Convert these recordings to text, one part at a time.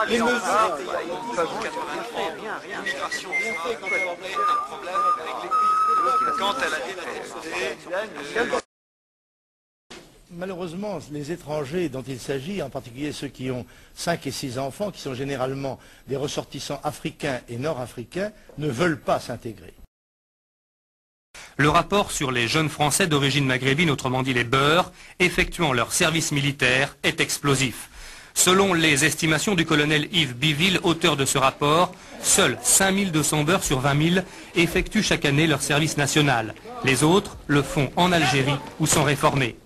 Les mesures, l'immigration, un problème avec les pays. Quand elle a été Malheureusement, les étrangers dont il s'agit, en particulier ceux qui ont 5 et 6 enfants, qui sont généralement des ressortissants africains et nord-africains, ne veulent pas s'intégrer. Le rapport sur les jeunes Français d'origine maghrébine, autrement dit les beurs, effectuant leur service militaire, est explosif. Selon les estimations du colonel Yves Biville, auteur de ce rapport, seuls 5200 beurs sur 20 000 effectuent chaque année leur service national. Les autres le font en Algérie ou sont réformés.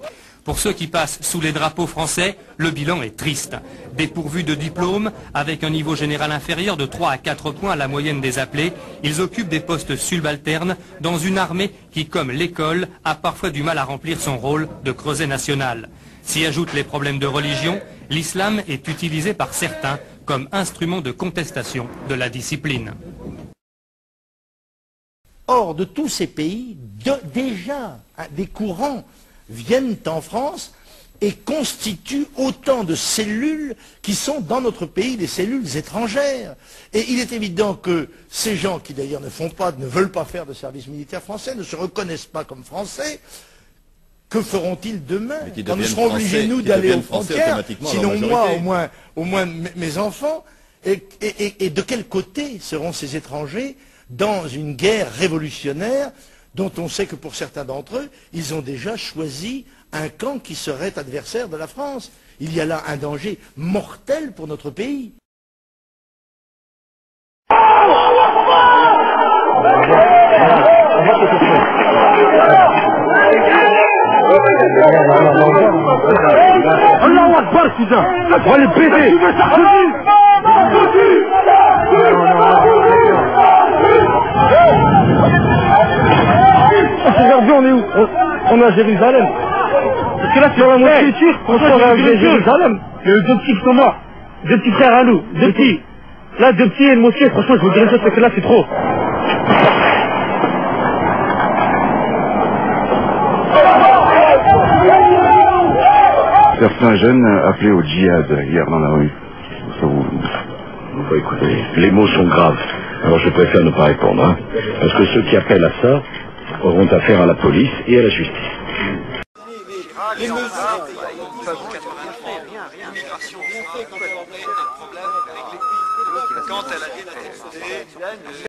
Pour ceux qui passent sous les drapeaux français, le bilan est triste. Dépourvus de diplôme, avec un niveau général inférieur de 3 à 4 points à la moyenne des appelés, ils occupent des postes subalternes dans une armée qui, comme l'école, a parfois du mal à remplir son rôle de creuset national. S'y ajoutent les problèmes de religion, l'islam est utilisé par certains comme instrument de contestation de la discipline. Or, de tous ces pays, déjà, des courants viennent en France et constituent autant de cellules qui sont dans notre pays des cellules étrangères. Et il est évident que ces gens qui d'ailleurs ne veulent pas faire de service militaire français, ne se reconnaissent pas comme français, que feront-ils demain quand nous serons obligés, nous, d'aller aux frontières, sinon moi, au moins mes enfants, et de quel côté seront ces étrangers dans une guerre révolutionnaire dont on sait que pour certains d'entre eux, ils ont déjà choisi un camp qui serait adversaire de la France. Il y a là un danger mortel pour notre pays. Allahu Akbar, cousin. On va les péter. Aujourd'hui, on est où? On est à Jérusalem. Parce que là, c'est dans la moitié turque. On est à Jérusalem. Il y a eu 2 petits qui sont morts. 2 petits frères à nous. 2 petits. Là, 2 petits et une mosquée. Franchement, je vous dirais ça, c'est que là, c'est trop. Certains jeunes appelaient au djihad hier dans la rue. Vous écoutez, les mots sont graves. Alors je préfère ne pas répondre, hein, parce que ceux qui appellent à ça auront affaire à la police et à la justice. Les mesures, l'immigration, un problème avec les pays. Quand elle a été